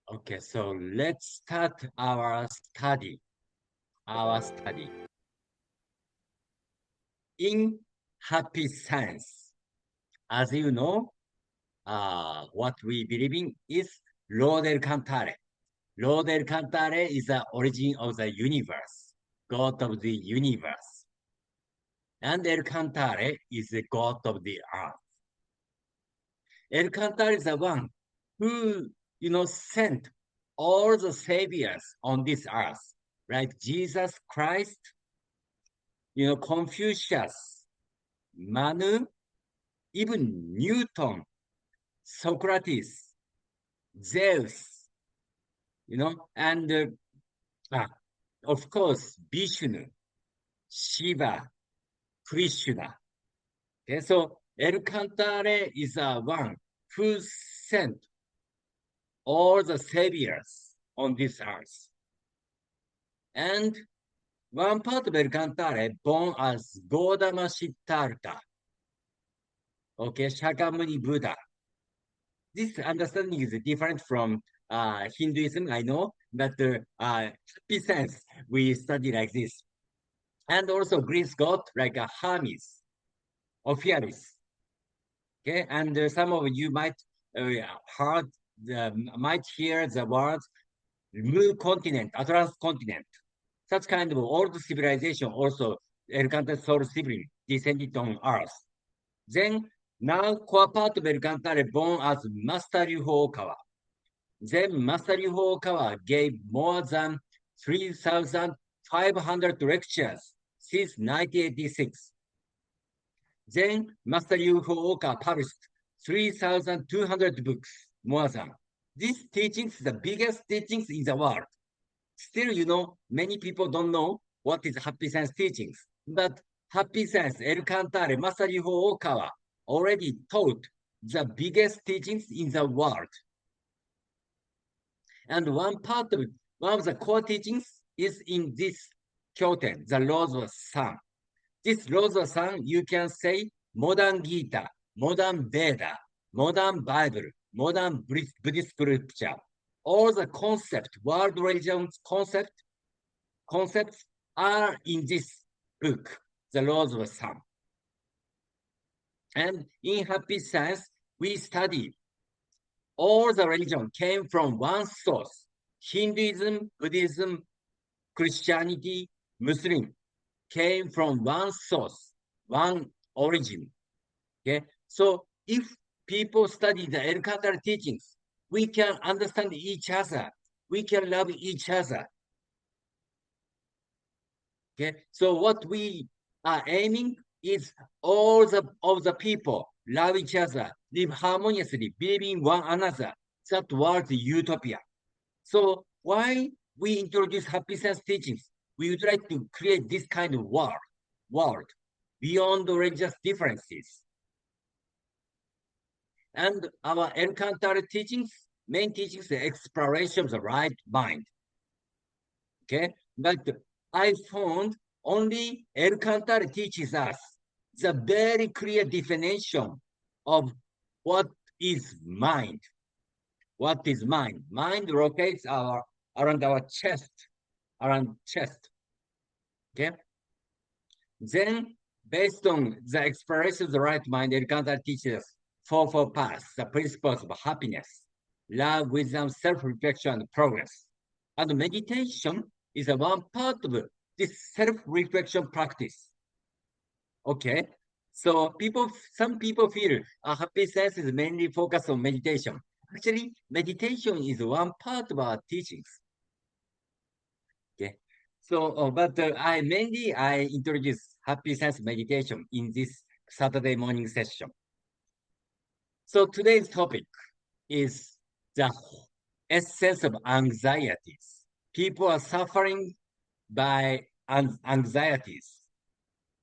Okay, so let's start our study. Our study in happy science. As you know, what we believe in is Lo del Cantare. Lo del Cantare is the origin of the universe, God of the universe. And El Cantare is the God of the earth. El Cantare is the one who, sent all the saviors on this earth, like Jesus Christ, Confucius, Manu, even Newton, Socrates, Zeus, and ah, of course, Vishnu, Shiva, Krishna. Okay, so El Cantare is the one who sent all the saviors on this earth. And one part of El Cantare born as Gautama Siddhartha, okay, Shakyamuni Buddha. This understanding is different from Hinduism, I know, but happy sense we study like this. And also Greece god like a Hermes, Ophiuchus. Okay, and some of you uh, heard might hear the word New continent, Atlas continent. Such kind of old civilization also encountered soul sibling descended on Earth. Then now core part of Elcantara born as Master Ryuho Okawa. Then Master Ryuho Okawa gave more than 3,500 lectures since 1986. Then Master Ryuho Okawa published 3,200 books, more than. These teachings, the biggest teachings in the world. Still, many people don't know what is happy science teachings. But happy science, El Cantare, Master Ryuho Okawa already taught the biggest teachings in the world. And one of the core teachings is in this Kyoten, the Laws of Sun. This Laws of Sun, you can say modern Gita, modern Veda, modern Bible, modern Buddhist scripture. All the world religions concepts are in this book, The Laws of Sun. And in happy science, we study all the religion came from one source. Hinduism, Buddhism, Christianity, Muslim came from one source, one origin. Okay, so if people study the Elkatar teachings, we can understand each other. We can love each other. Okay, so what we are aiming is all of the people love each other, live harmoniously, believe in one another. That was utopia. So why we introduce happy sense teachings? We would like to create this kind of world beyond the religious differences. And our encounter teachings, main teachings, the exploration of the right mind. Okay, but I found only encounter teaches us the very clear definition of what is mind. What is mind? Mind rotates around our chest, around chest. Okay. Then, based on the exploration of the right mind, Encounter teaches four paths, the principles of happiness, love, wisdom, self-reflection, and progress. And meditation is a one part of this self-reflection practice. Okay. So some people feel a happy sense is mainly focused on meditation. Actually, meditation is one part of our teachings. Okay. So, but I introduce happy sense meditation in this Saturday morning session. So today's topic is the essence of anxieties. People are suffering by anxieties.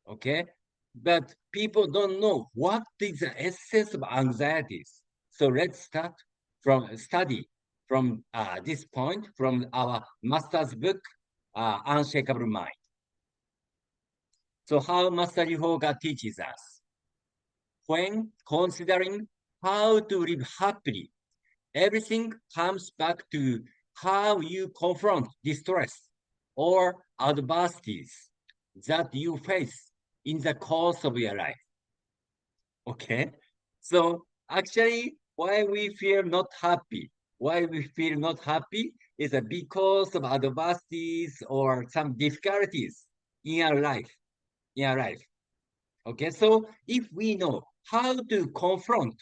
Okay. But people don't know what is the essence of anxieties. So let's study from this point from our master's book, Unshakable Mind. So how Master Yoga teaches us when considering how to live happily, everything comes back to how you confront distress or adversities that you face in the course of your life. Okay? So actually, why we feel not happy? Why we feel not happy is because of adversities or some difficulties in our life. In our life. Okay, so if we know how to confront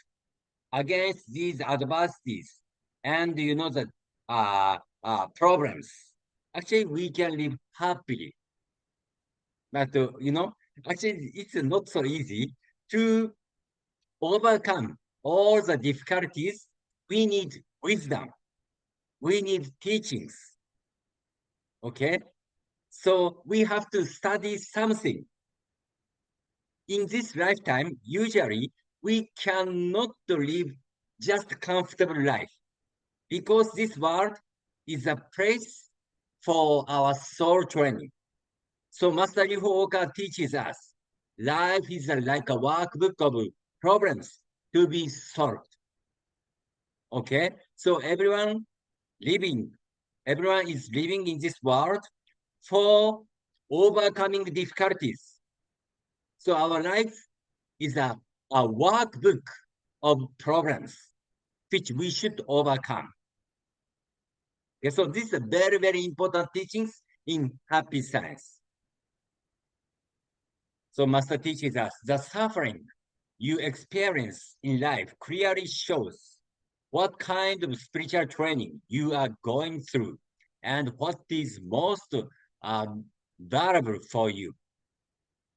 against these adversities and the problems, actually we can live happily. But actually it's not so easy to overcome all the difficulties. We need wisdom. We need teachings. Okay, so we have to study something. In this lifetime, usually we cannot live just comfortable life because this world is a place for our soul training. So Master Ryuho teaches us life is like a workbook of problems to be solved. Okay, so everyone is living in this world for overcoming difficulties. So our life is a workbook of problems which we should overcome. Okay, so this is a very, very important teachings in happy science. So Master teaches us the suffering you experience in life clearly shows what kind of spiritual training you are going through and what is most valuable for you.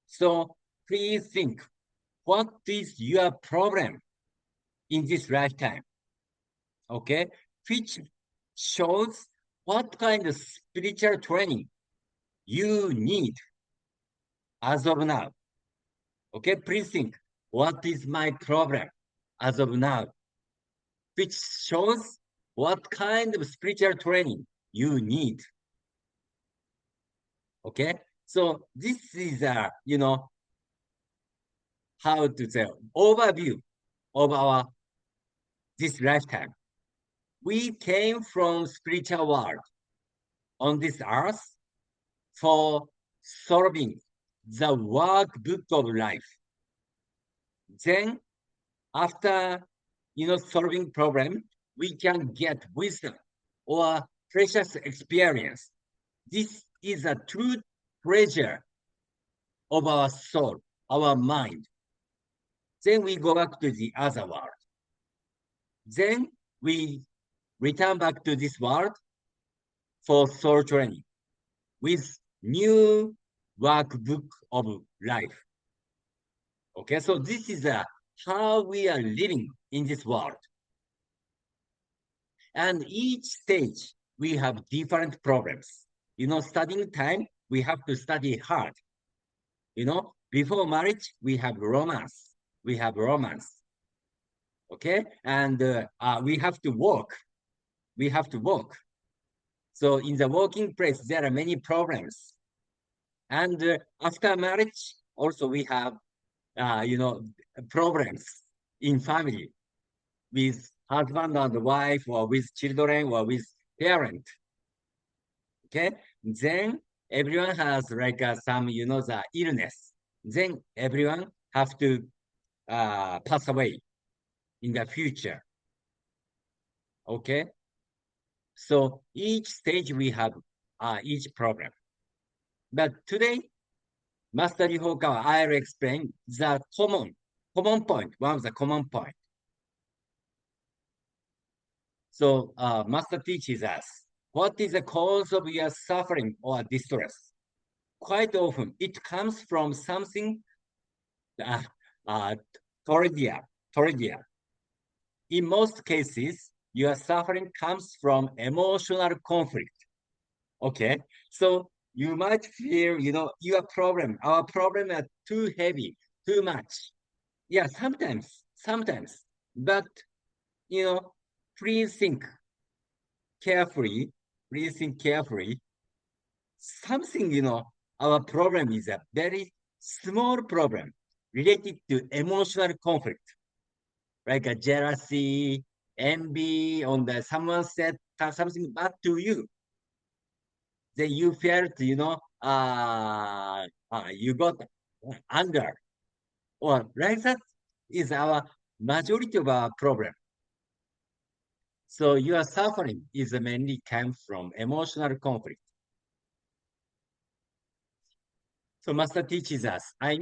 So please think, what is your problem in this lifetime? Okay, which shows what kind of spiritual training you need as of now. Okay, please think, what is my problem as of now? Which shows what kind of spiritual training you need. Okay, so this is how to say overview of our this lifetime. We came from spiritual world on this earth for solving the workbook of life. Then after solving problem, we can get wisdom or precious experience. This is a true treasure of our soul, our mind. Then we go back to the other world. Then we return back to this world for soul training with new workbook of life. Okay, so this is how we are living in this world. And each stage, we have different problems. Studying time, we have to study hard. Before marriage, we have romance. We have romance. Okay, and we have to work. We have to work. So in the working place, there are many problems. And after marriage, also we have, problems in family with husband and wife or with children or with parent. Okay, then everyone has like some, the illness. Then everyone have to pass away in the future. Okay, so each stage we have each problem. But today, Master Ryuho, I'll explain the common point, one of the common point. So Master teaches us, what is the cause of your suffering or distress? Quite often, it comes from something torridia. In most cases, your suffering comes from emotional conflict. Okay, so you might feel, our problem is too heavy, too much. Yeah, sometimes, but, please think carefully, something, our problem is a very small problem related to emotional conflict, like a jealousy, envy on the someone said something bad to you. Then you felt, you got anger. Or like that is our majority of our problem. So your suffering is mainly comes from emotional conflict. So Master teaches us, I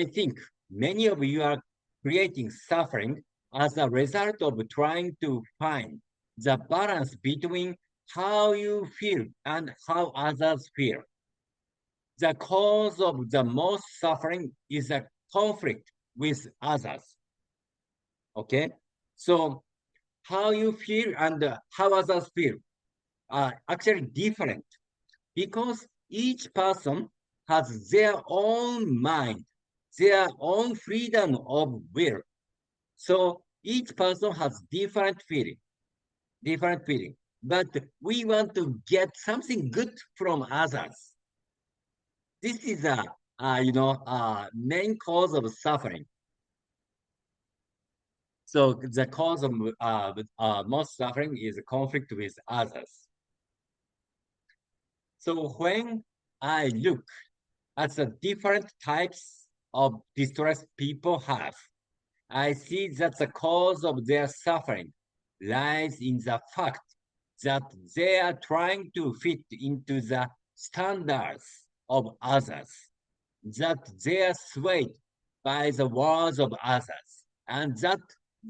think many of you are creating suffering as a result of trying to find the balance between how you feel and how others feel. The cause of the most suffering is a conflict with others. Okay? So how you feel and how others feel are actually different because each person has their own mind, their own freedom of will. So each person has different feeling, different feeling. But we want to get something good from others. This is a main cause of suffering. So the cause of most suffering is conflict with others. So when I look at the different types of distress people have, I see that the cause of their suffering lies in the fact that they are trying to fit into the standards of others, that they are swayed by the words of others, and that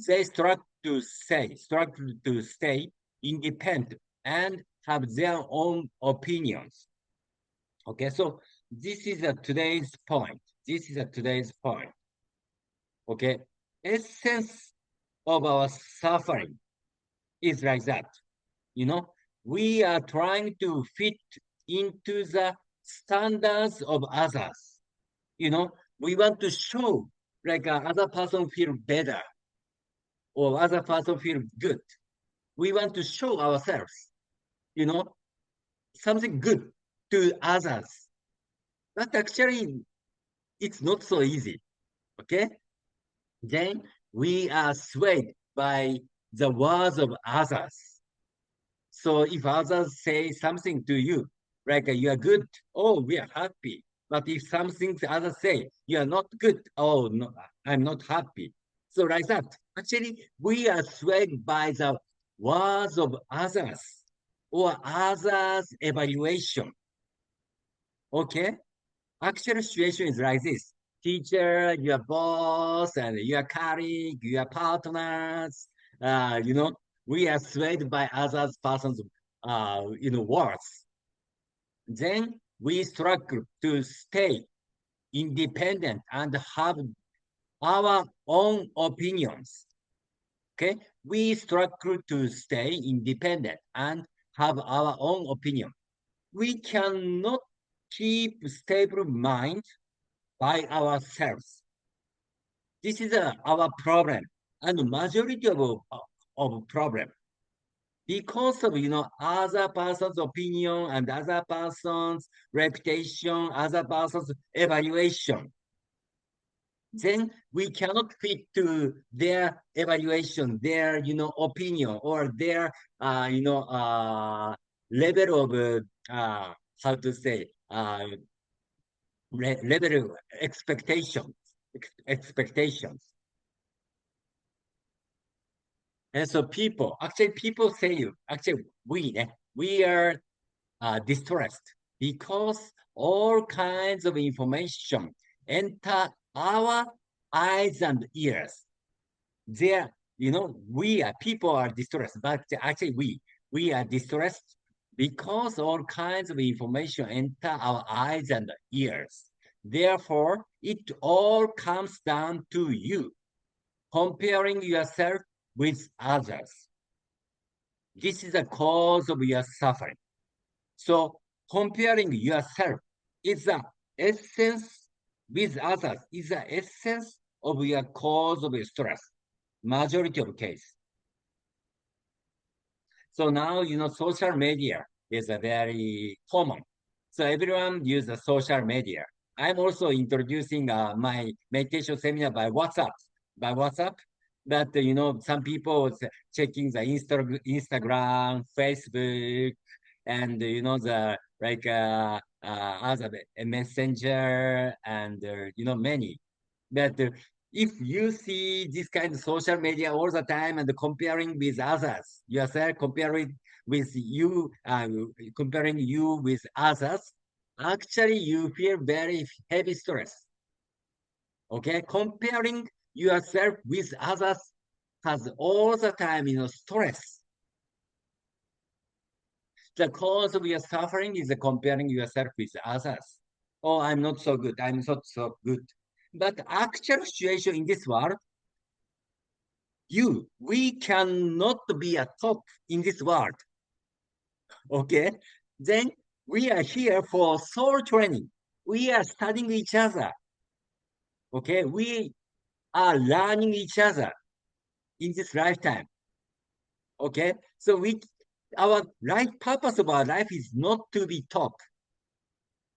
they struggle to stay independent and have their own opinions. Okay, so this is today's point. This is today's point. Okay, essence of our suffering is like that. We are trying to fit into the standards of others. We want to show like other person feel better or other person feel good. We want to show ourselves, you know, something good to others. But actually, it's not so easy. Okay? Then we are swayed by the words of others. So if others say something to you, like you are good, oh, we are happy. But if something others say, you are not good, oh, no, I'm not happy. So like that, actually, we are swayed by the words of others or others' evaluation. Okay? Actual situation is like this. Teacher, your boss, and your colleague, your partners, we are swayed by others persons, words. Then we struggle to stay independent and have our own opinions. Okay, we struggle to stay independent and have our own opinion. We cannot keep stable mind by ourselves. This is our problem and majority of problem because of other person's opinion and other person's reputation, other person's evaluation. Then we cannot fit to their evaluation, their opinion or their level of how to say level of expectations. And so people say we are distressed because all kinds of information enter our eyes and ears. There, people are distressed, but actually we are distressed because all kinds of information enter our eyes and ears. Therefore, it all comes down to you, comparing yourself with others. This is the cause of your suffering. So comparing yourself is the essence with others, is the essence of your cause of stress, majority of case. So now, social media is a very common. So everyone uses social media. I'm also introducing my meditation seminar by WhatsApp. By WhatsApp, But some people checking the Instagram, Facebook, and the like other messenger and many. But if you see this kind of social media all the time and comparing with others, yourself comparing you with others, actually you feel very heavy stress. Okay, comparing yourself with others has all the time, stress. The cause of your suffering is comparing yourself with others. Oh, I'm not so good. I'm not so good. But actual situation in this world, we cannot be a top in this world. Okay? Then we are here for soul training. We are studying each other. Okay? We are learning each other in this lifetime. Okay? So our life purpose of our life is not to be top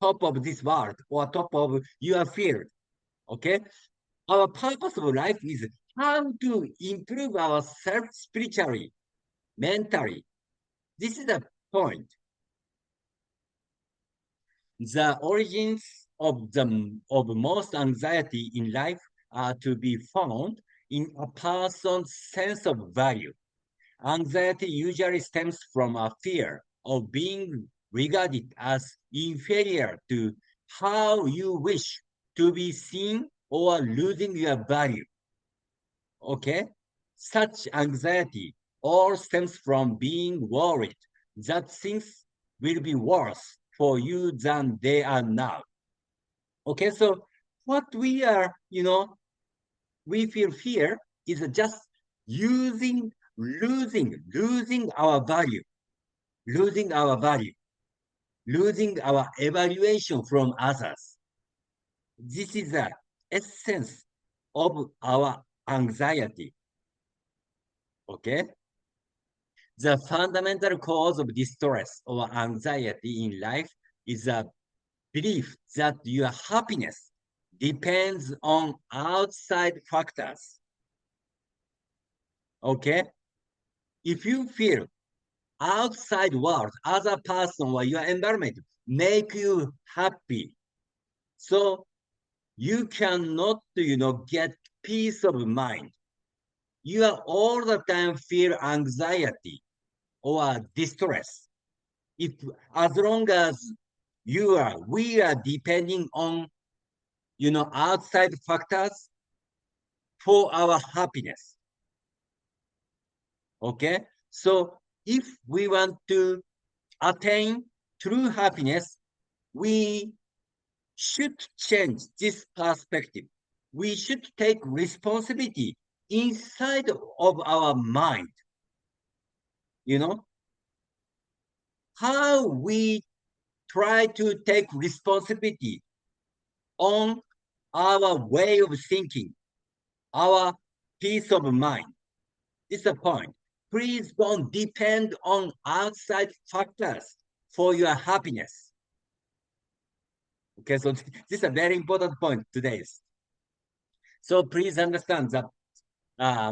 of this world or top of your field. Okay? Our purpose of life is how to improve ourselves spiritually, mentally. This is the point. The origins of most anxiety in life are to be found in a person's sense of value. Anxiety usually stems from a fear of being regarded as inferior to how you wish to be seen or losing your value. Okay? Such anxiety all stems from being worried that things will be worse for you than they are now. Okay, so what we feel fear is just losing our value, losing our value, losing our evaluation from others. This is the essence of our anxiety. Okay? The fundamental cause of distress or anxiety in life is a belief that your happiness depends on outside factors. Okay? If you feel outside world, other person or your environment make you happy, so you cannot, get peace of mind. You are all the time feel anxiety or distress. If as long as we are depending on, outside factors for our happiness. Okay, so if we want to attain true happiness, we should change this perspective. We should take responsibility inside of our mind. How we try to take responsibility on our way of thinking, our peace of mind. It's the point. Please don't depend on outside factors for your happiness. Okay, so this is a very important point today. So please understand that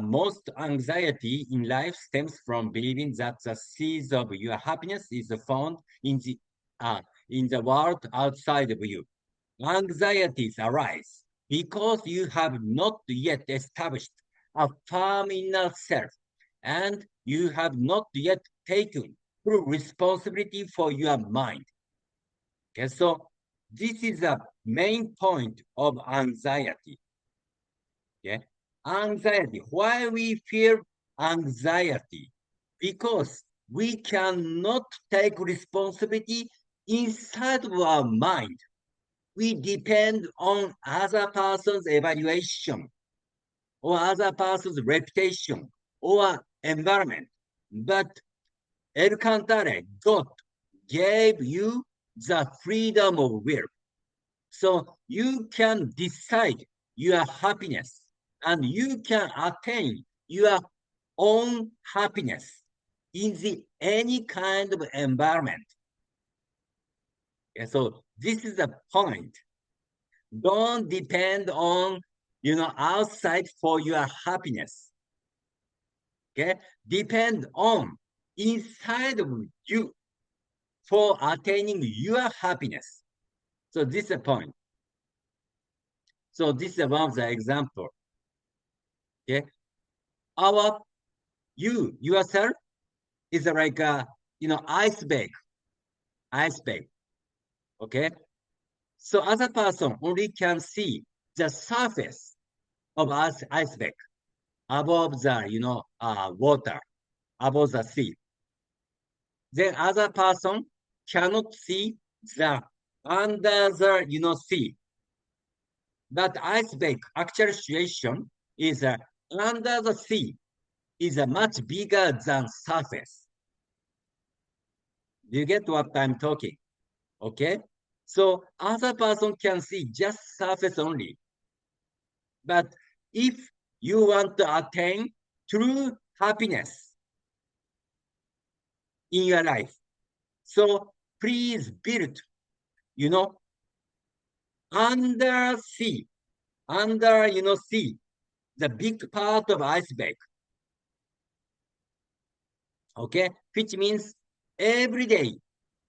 most anxiety in life stems from believing that the seeds of your happiness is found in the world outside of you. Anxieties arise because you have not yet established a firm inner self and you have not yet taken full responsibility for your mind. Okay, so this is the main point of anxiety. Okay, anxiety. Why we feel anxiety? Because we cannot take responsibility inside of our mind. We depend on other person's evaluation or other person's reputation or environment. But El Cantare, God gave you the freedom of will. So you can decide your happiness and you can attain your own happiness in any kind of environment. And so this is the point. Don't depend on, outside for your happiness. Okay, depend on inside of you for attaining your happiness. So this is the point. So this is one of the example. Okay, yourself is like a iceberg. Okay, so other person only can see the surface of iceberg above the water, above the sea. Then other person cannot see the under the sea. But iceberg actual situation is under the sea is much bigger than surface. Do you get what I'm talking? Okay. So other person can see just surface only. But if you want to attain true happiness in your life, so please build, under sea, sea, the big part of iceberg. Okay, which means every day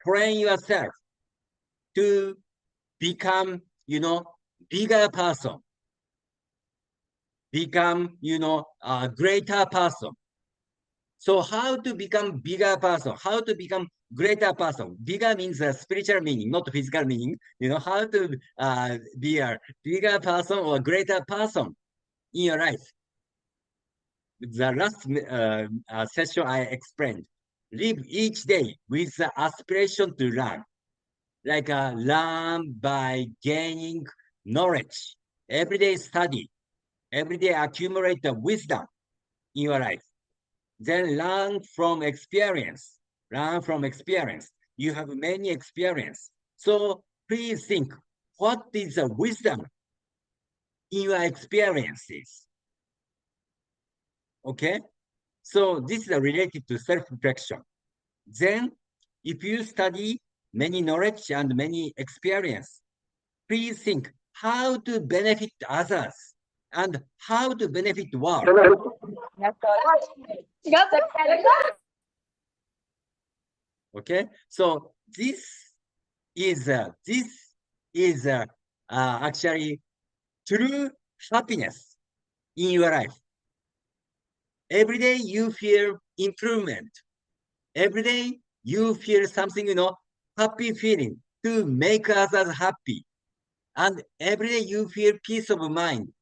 train yourself to become, bigger person, become, a greater person. So how to become bigger person? How to become greater person? Bigger means a spiritual meaning, not physical meaning. How to be a bigger person or greater person in your life. The last session I explained. Live each day with the aspiration to learn. Like learn by gaining knowledge. Everyday study. Everyday accumulate the wisdom in your life. Then learn from experience. Learn from experience. You have many experience. So please think, what is the wisdom in your experiences? Okay? So this is related to self-reflection. Then, if you study many knowledge and many experience, please think how to benefit others and how to benefit the world. Okay, so this is actually true happiness in your life. Every day you feel improvement. Every day you feel something, happy feeling to make others happy. And every day you feel peace of mind.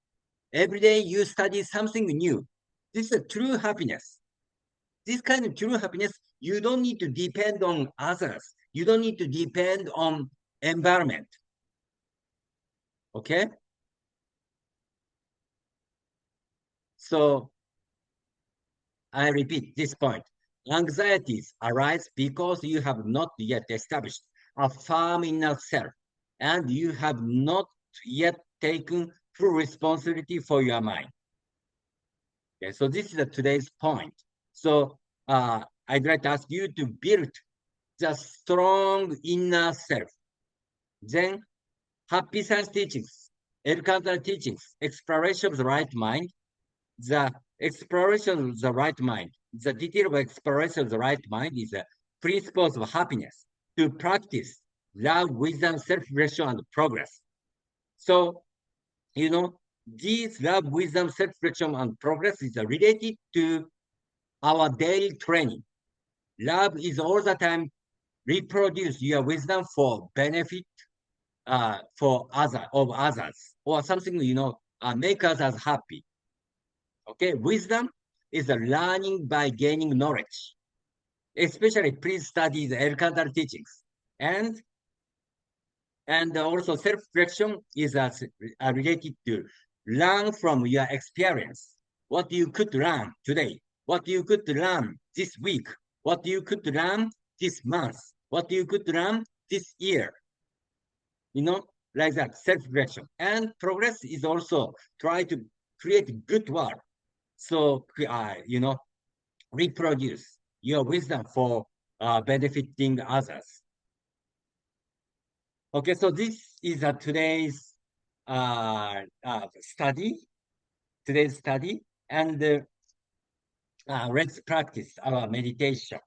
Every day you study something new. This is a true happiness. This kind of true happiness, you don't need to depend on others. You don't need to depend on environment. Okay? So I repeat this point. Anxieties arise because you have not yet established a firm inner self, and you have not yet taken full responsibility for your mind. Okay, so this is today's point. So I'd like to ask you to build the strong inner self. Then happy science teachings, educational teachings, exploration of the right mind, the exploration of the right mind, the detail of exploration of the right mind is the principles of happiness to practice love, wisdom, self-reflection, and progress. So, these love, wisdom, self-reflection, and progress is related to our daily training. Love is all the time reproduce your wisdom for benefit for others or something, make others happy. Okay, wisdom is a learning by gaining knowledge. Especially please study the Elkantar teachings. And also self-reflection is related to learn from your experience. What you could learn today, what you could learn this week, what you could learn this month, what you could learn this year. Like that, self-reflection. And progress is also try to create good work. So, reproduce your wisdom for benefiting others. Okay, so this is today's study. And let's practice our meditation.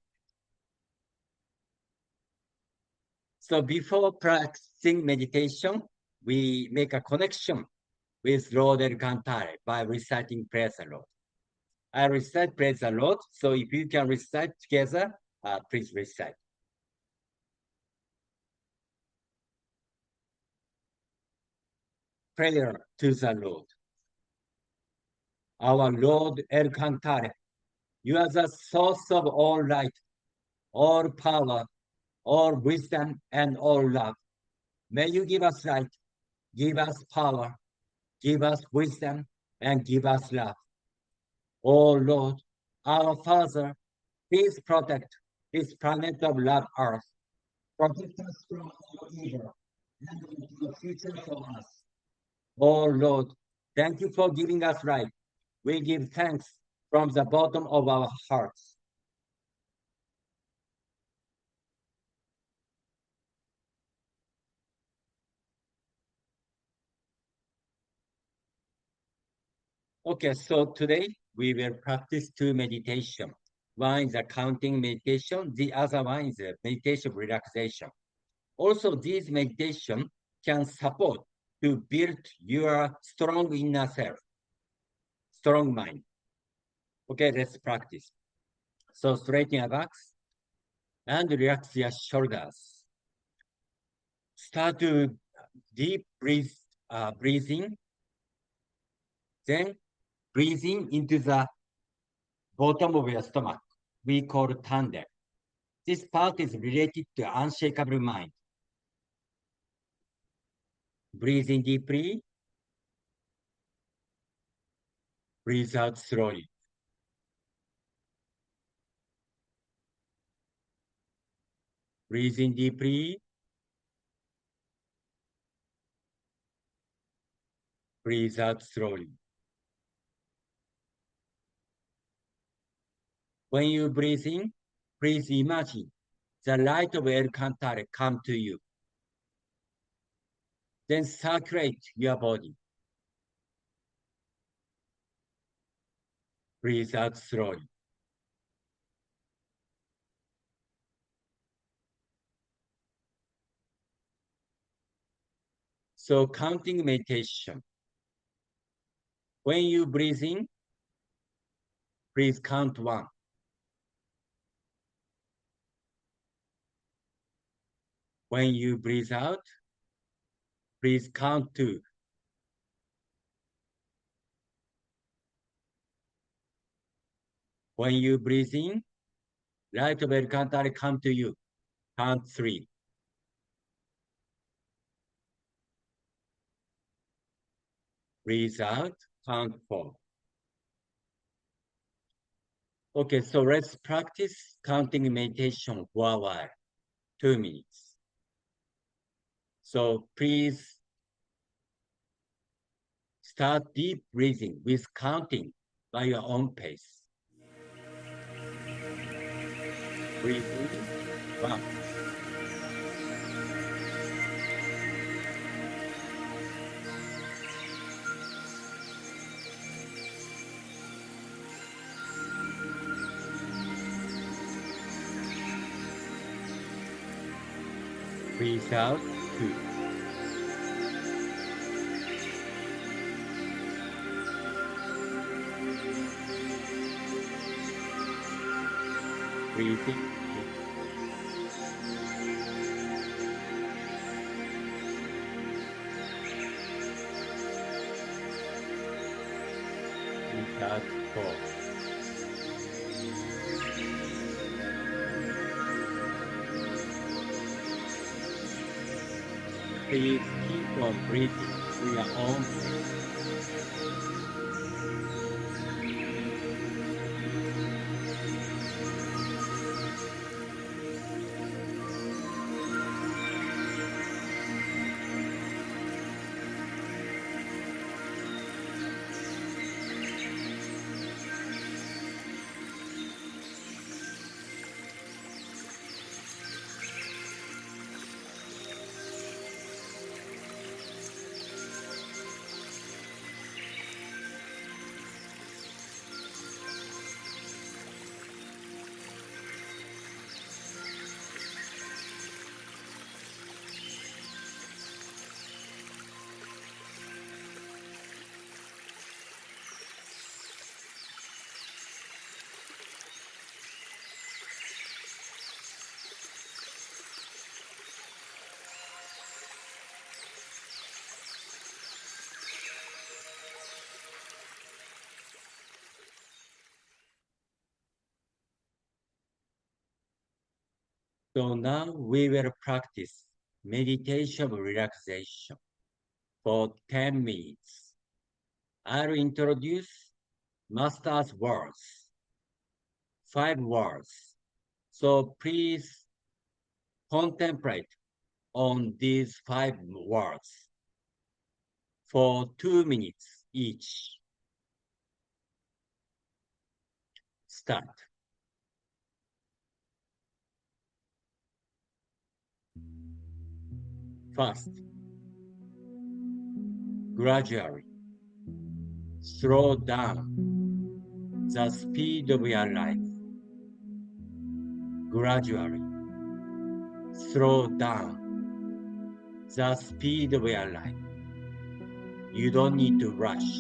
So before practicing meditation, we make a connection with Lord El Cantare by reciting Praise the Lord. I recite Praise the Lord, so if you can recite together, please recite. Prayer to the Lord. Our Lord El Cantare, you are the source of all light, all power, all wisdom, and all love. May you give us light, give us power, give us wisdom, and give us love. Oh Lord, our Father, please protect this planet of love earth. Protect us from all evil and the future for us. Oh Lord, thank you for giving us life. We give thanks from the bottom of our hearts. Okay, so today we will practice two meditation. One is a counting meditation, the other one is a meditation relaxation. Also, these meditation can support to build your strong inner self, strong mind. Okay, let's practice. So straighten your backs and relax your shoulders. Start to deep breathing, then breathing into the bottom of your stomach. We call tandem. This part is related to unshakable mind. Breathe in deeply, breathe out slowly. Breathe in deeply, breathe out slowly. When you breathe in, please imagine the light of El Cantare come to you. Then circulate your body. Breathe out slowly. So counting meditation. When you breathe in, please count 1. When you breathe out, please count 2. When you breathe in, light of El Cantare come to you. Count 3. Breathe out, count 4. Okay, so let's practice counting meditation for a while, 2 minutes. So please start deep breathing with counting by your own pace. Breathe in, 1. Breathe out, 2. Breathe in, 3. Breathe out, 4. Please keep on breathing to your own pace. So now we will practice meditation of relaxation for 10 minutes. I'll introduce master's words, 5 words. So please contemplate on these 5 words for 2 minutes each. Start. First, gradually slow down the speed of your life. Gradually slow down the speed of your life. You don't need to rush.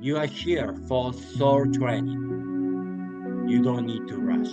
You are here for soul training. You don't need to rush.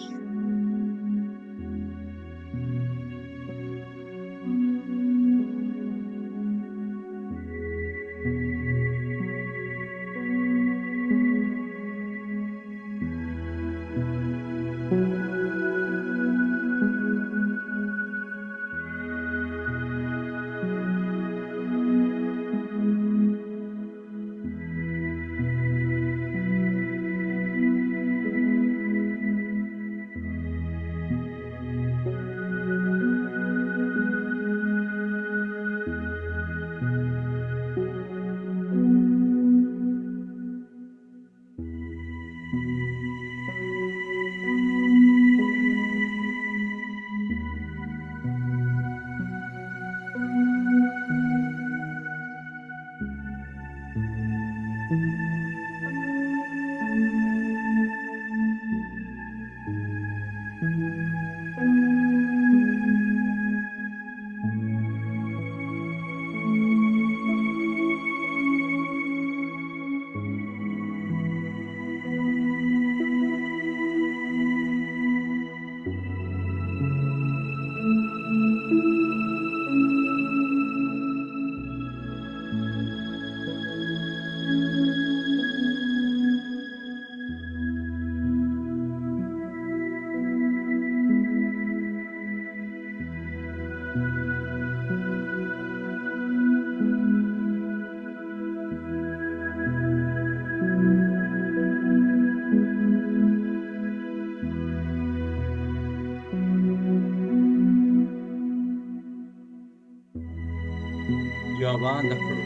You are wonderful,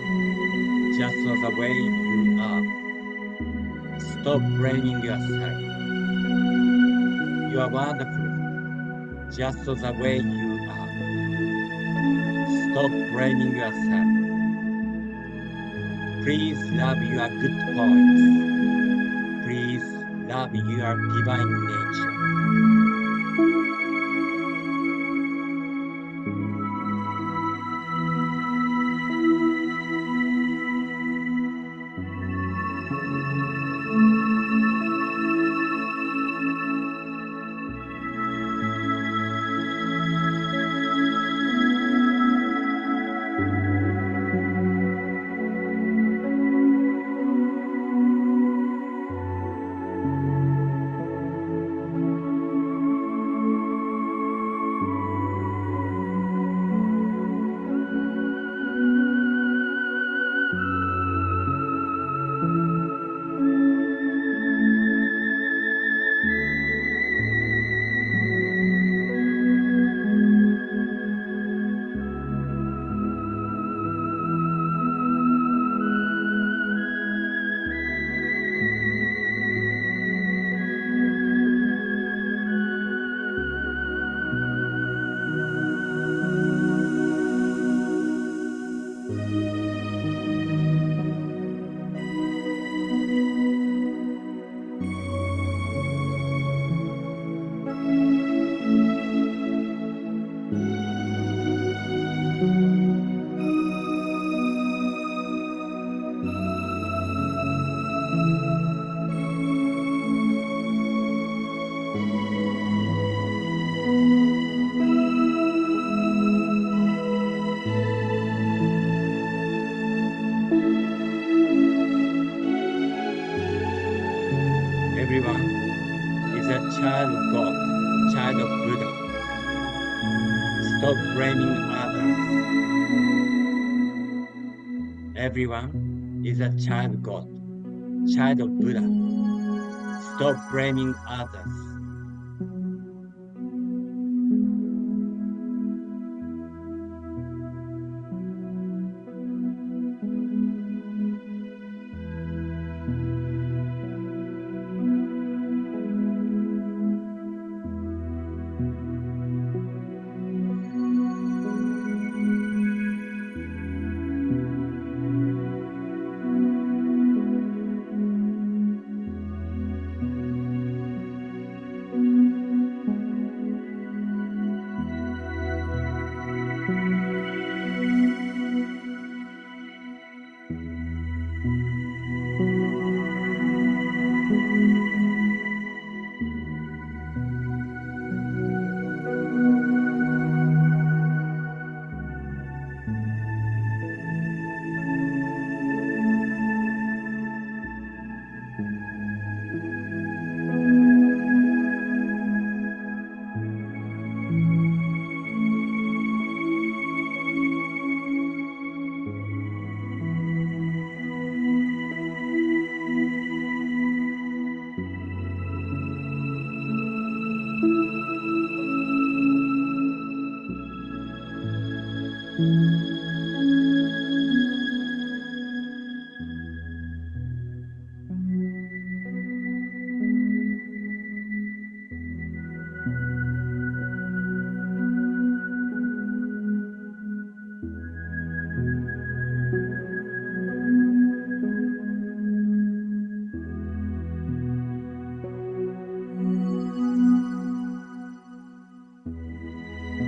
just the way you are. Stop blaming yourself. You are wonderful, just the way you are. Stop blaming yourself. Please love your good points. Please love your divine nature. Everyone is a child of God, child of Buddha. Stop blaming others. Everyone is a child of God, child of Buddha. Stop blaming others.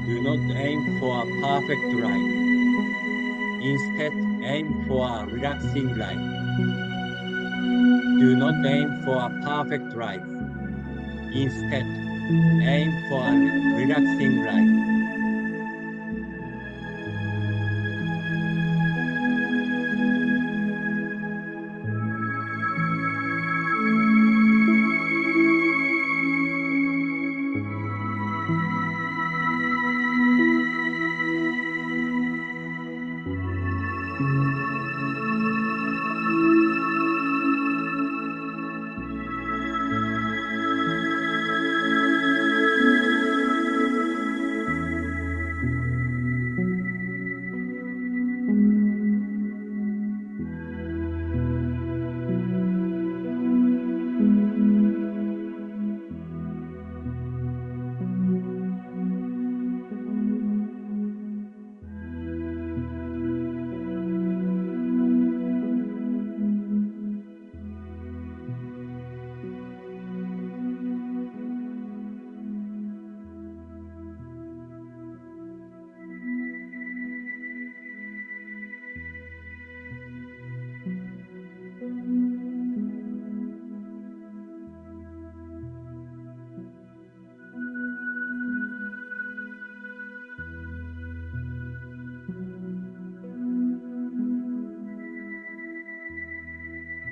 Do not aim for a perfect life. Instead, aim for a relaxing life. Do not aim for a perfect life. Instead, aim for a relaxing life.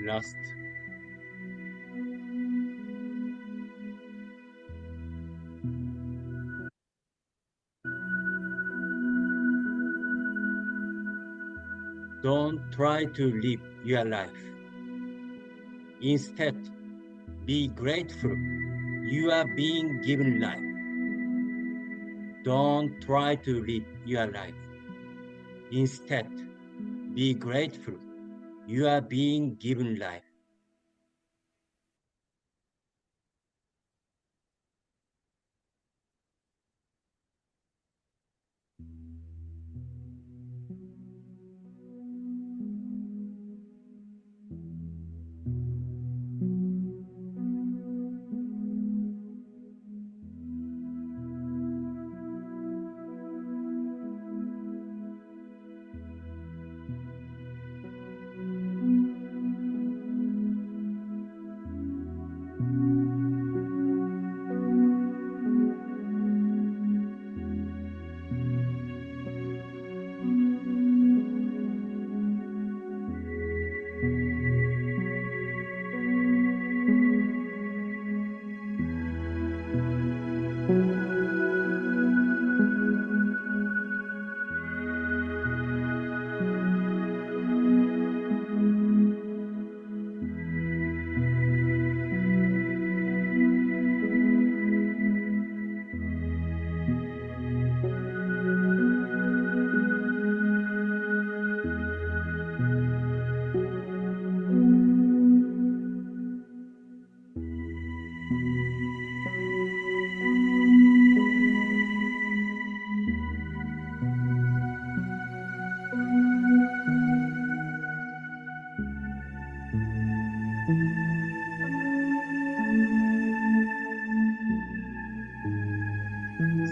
Last. Don't try to live your life. Instead, be grateful you are being given life. Don't try to live your life. Instead, be grateful you are being given life.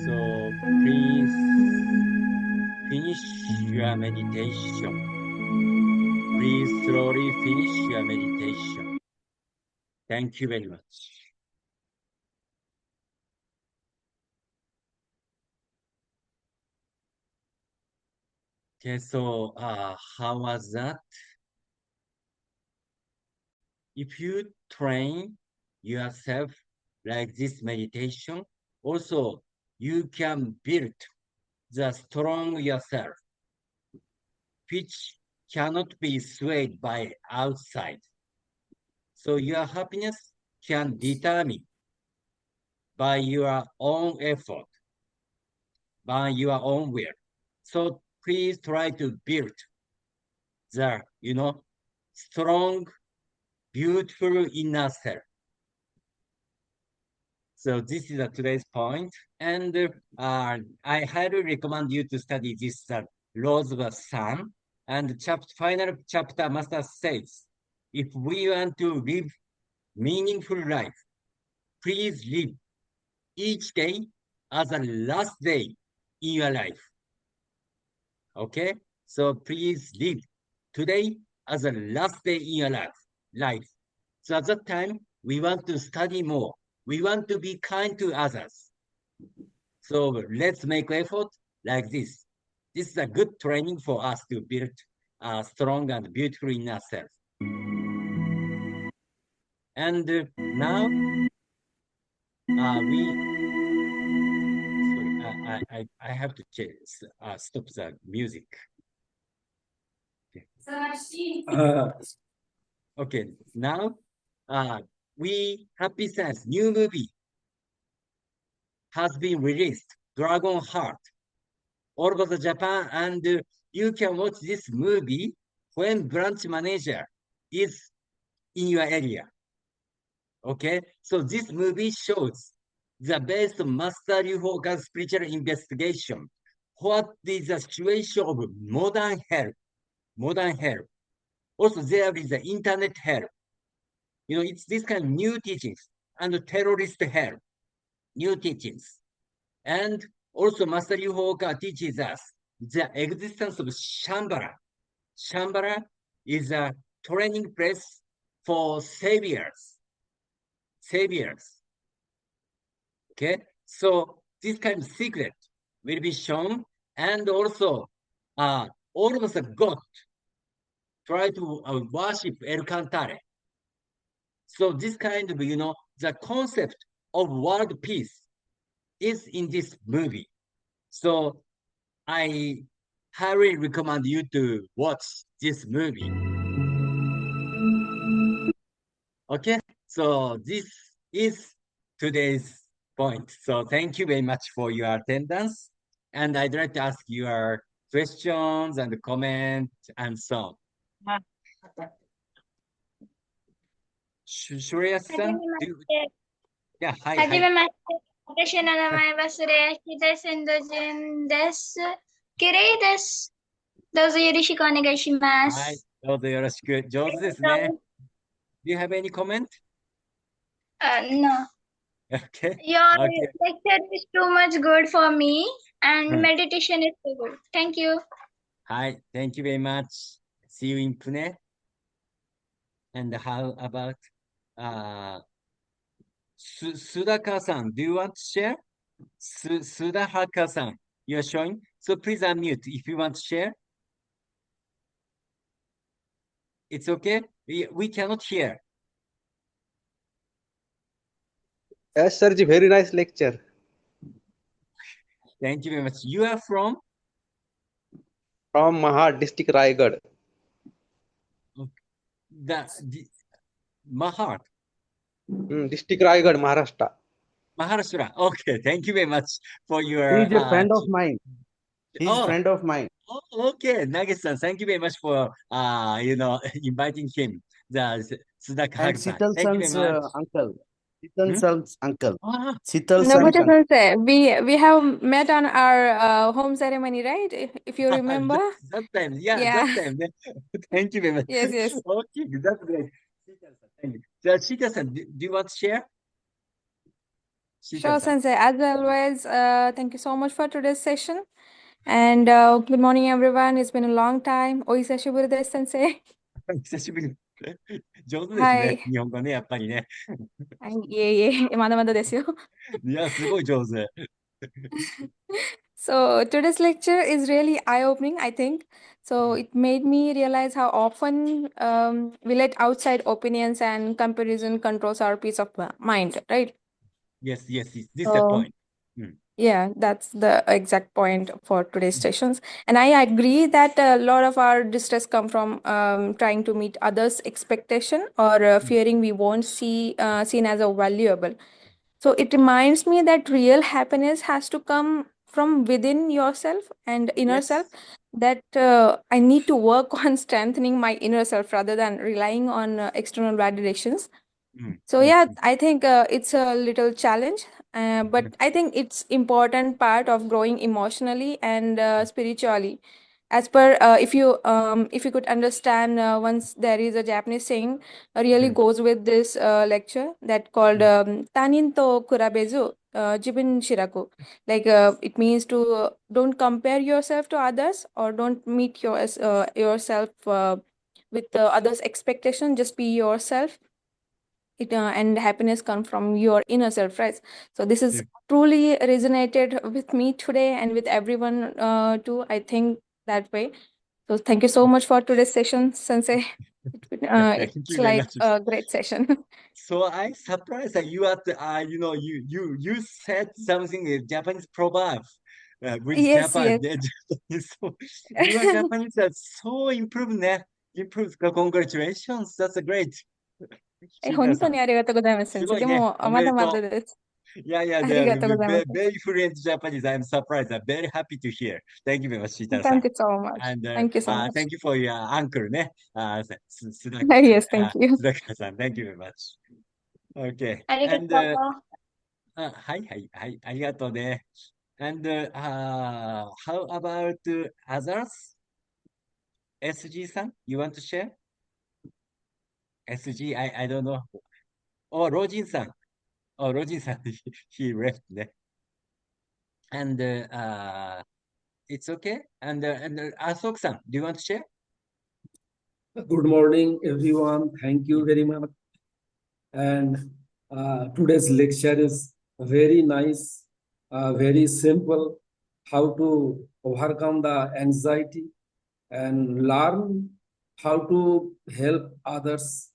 So please finish your meditation. Please slowly finish your meditation. Thank you very much. Okay, so how was that? If you train yourself like this meditation, also you can build the strong yourself, which cannot be swayed by outside. So your happiness can determine by your own effort, by your own will. So please try to build the, strong, beautiful inner self. So this is today's point. And I highly recommend you to study this Laws of the Sun. And final chapter master says, if we want to live meaningful life, please live each day as a last day in your life. Okay? So please live today as a last day in your life. So at that time, we want to study more. We want to be kind to others. So let's make effort like this. This is a good training for us to build a strong and beautiful inner self. And now I have to stop the music. Okay, okay. Now Happy Sense new movie has been released, Dragon Heart, all over the Japan, and you can watch this movie when branch manager is in your area. Okay, so this movie shows the best master focused spiritual investigation. What is the situation of modern health? Modern health. Also, there is the internet health. It's this kind of new teachings and terrorist health, new teachings. And also, Master Yuhoka teaches us the existence of Shambhala. Shambhala is a training place for saviors. Saviors. Okay, so this kind of secret will be shown, and also all of us God try to worship El Cantare. So this kind of, the concept of world peace is in this movie. So I highly recommend you to watch this movie. Okay, so this is today's point. So thank you very much for your attendance. And I'd like to ask your questions and comment and so on. Shreya-san? Yeah, hi. はじめまして。私の名前はスレヤシです。インド人です。キレイです。どうぞよろしくお願いします。はい、どうぞよろしく。上手ですね。Do you have any comment? No. Okay. Your Okay. lecture is too much good for me and meditation is so good. Thank you. Hi, thank you very much. See you in Pune. And how about Sudaka-san? Do you want to share? Sudaka-san, you're showing. So please unmute if you want to share. It's okay. We cannot hear. Yes, sir. Very nice lecture. Thank you very much. You are from? From Mahad district, Raigad. Mahad. District Raigad, Maharashtra. Maharashtra. Okay. Thank you very much for your. He is a friend of mine. He is a friend of mine. Oh, okay, Nagis-san. Thank you very much for inviting him. The Sudaka-san. And Sital-san's uncle. Sital uncle. Ah, Sital Nobita uncle. sensei, we have met on our home ceremony, right? If you remember. that time, yeah, Yeah. that time. Thank you very much. Yes, yes. Okay, that's great. Shita-san, thank you. So, Shita-san, do you want to share? Sure, Shita-san. Sensei. As always, thank you so much for today's session. And good morning, everyone. It's been a long time. Ohisashiburi desu, Sensei. 久しぶり。上手ですね。はい。日本語ね、やっぱりね。はい、いえいえ、まだまだですよ。いや、すごい上手。So today's lecture is really eye-opening, I think. So it made me realize how often we let outside opinions and comparison controls our peace of mind, right? Yes, yes, yes. This is the So point. Mm. yeah, that's the exact point for today's sessions. And I agree that a lot of our distress come from trying to meet others' expectation or fearing we won't seen as a valuable. So it reminds me that real happiness has to come from within yourself and inner self. Yes. That I need to work on strengthening my inner self rather than relying on external validations. Mm, So mm, yeah, mm. I think it's a little challenge, but I think it's important part of growing emotionally and spiritually. As per if you could understand once there is a Japanese saying really Mm, goes with this lecture that called mm. tanin to kurabezu jibin shiraku. Like it means to don't compare yourself to others or don't meet yourself with others' expectation. Just be yourself and happiness come from your inner self, right? So this is Yeah. truly resonated with me today and with everyone too, I think that way. So thank you so much for today's session, Sensei. Yeah, thank It's you very like much. a great session. So I surprised that you are you said something Japanese proverb with Yes, Japan. yes. Japanese. So your Japanese are so improved, ne? Improved. Congratulations. That's great. 本当 Shita-san. にありがとうございます、先生。ですごいね。も、おめまだでとう。まだです。Yeah, あり they がとうございます。very fluent Japanese. I'm surprised. I'm very happy to hear. Thank you very much, Shita-san. Thank you so much. And Thank you so much. thank you for your uncle, ne? Yes, thank you. Sudaka-san. Thank you very much. Okay. ありがと And う。はいはいはい、ありがとうね。And how about others? SG-san, you want to share? SG, I don't know. Oh, Rojin-san. Oh, Rojin-san, he left. Ne? And it's okay. And Asok-san, do you want to share? Good morning, everyone. Thank you very much. And today's lecture is very nice, very simple, how to overcome the anxiety and learn how to help others,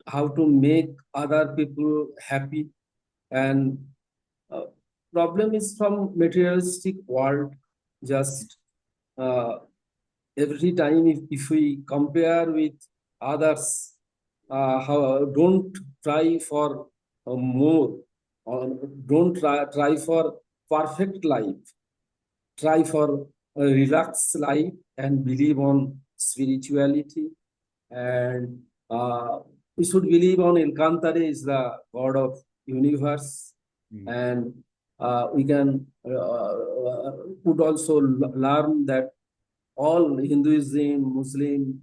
how to make other people happy. And problem is from materialistic world, just every time if we compare with others, don't try for more, or don't try for perfect life. Try for a relaxed life and believe on spirituality. And we should believe on Elkantare is the God of universe. And we can could also learn that all Hinduism, Muslim,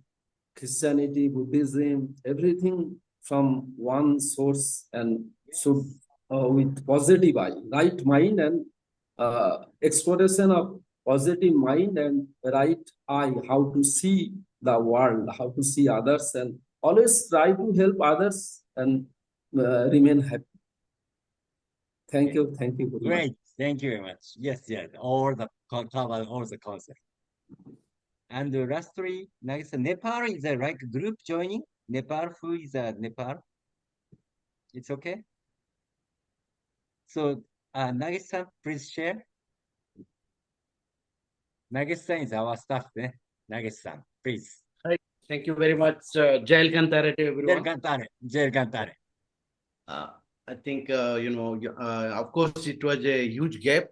Christianity, Buddhism, everything from one source, and should with positive eye, right mind, and exploration of positive mind and right eye, how to see the world, how to see others, and always try to help others and remain happy. Thank you very much. Great. Thank you very much. Yes, yes. All the cover, all the concept. And lastly, Nagisa, Nepal is a like group joining. Nepal, who is Nepal? It's okay. So, Nagisa, please share. Nagisa is our staff, ne? Nagisa, please. Hi, thank you very much, Jail Kantare to everyone. Jail Kantare. I think, of course, it was a huge gap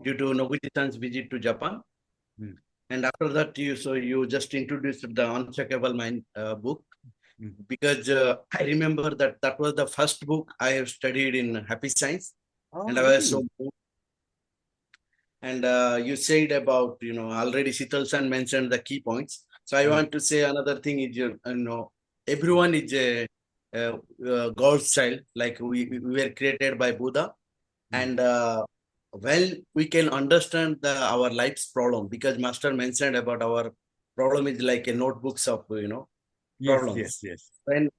due to Noguchi-san's visit to Japan. And after that, you just introduced the Unshakable Mind book. because I remember that was the first book I have studied in Happy Science, Oh, and I was so really? moved. And you said about, already Sital-san mentioned the key points. So I want to say another thing is, everyone is God's child, like we were created by Buddha. And when we can understand our life's problem, because Master mentioned about our problem is like a notebooks of, Yes, problems. yes. When,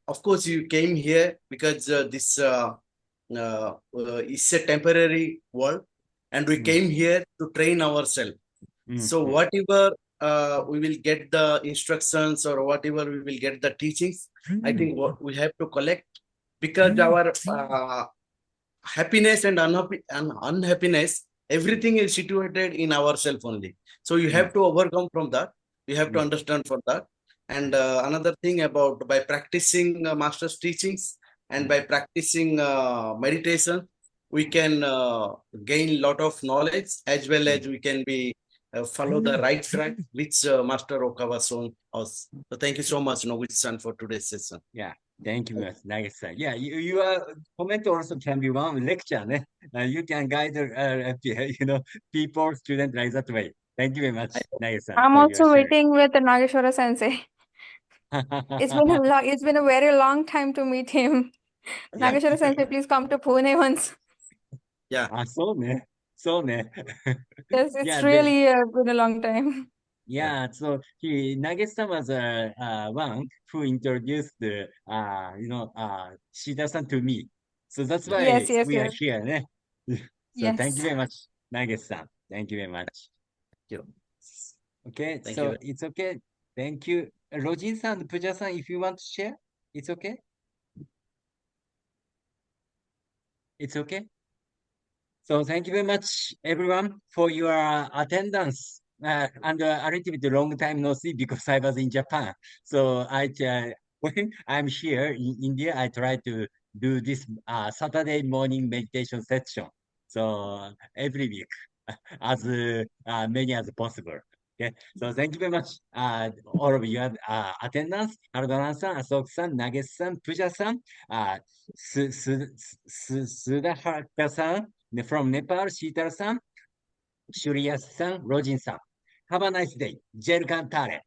of course, you came here because this is a temporary world, and we came here to train ourselves. So whatever we will get the instructions or whatever we will get the teachings, I think what we have to collect, because our happiness and unhappiness, everything is situated in ourselves only. So you have to overcome from that. You have to understand from that. And another thing about by practicing master's teachings and by practicing meditation, we can gain lot of knowledge, as well as we can be follow the right track which Master Okawa shown us. So thank you so much, Noguchi-san, for today's session. Yeah, thank you, Mr. Nagase-san. Yeah, your comment also can be one lecture. You can guide, people, students like that way. Thank you very much, Nagase-san. I'm for also your waiting with Nageshwara Sensei. sharing. It's been a very long time to meet him. Yeah. Nageshwara Sensei, please come to Pune once. Yeah. そうね。そうね。 Yes, it's Yeah, really been a long time. Yeah, so Nagesa was one who introduced Shida-san to me. So that's why Yes, yes, we are yes. here. So Yes. thank you very much, Nagesa-san. Thank you very much. Thank you. Okay, Thank so you. it's okay. Thank you. Rojin-san and Puja-san, if you want to share, it's okay. It's okay. So thank you very much, everyone, for your attendance. And a little bit long time no see because I was in Japan. So when I'm here in India, I try to do this Saturday morning meditation session. So every week, as many as possible. Okay. So thank you very much, all of your attendance. Harudaran-san, Asok-san, Nage-san, Puja-san, Sudhaka-san, from Nepal, Sheetal-san, Shuriya-san, Rojin-san. Have a nice day. Jail Kantare.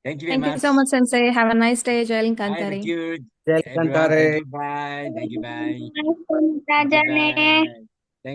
Thank you very Thank you much. so much, Sensei. Have a nice day, Jailin Thank Kantari. you, Jai everyone. Thank Kantare. you. Bye. Thank you. Bye. Thank you. Bye.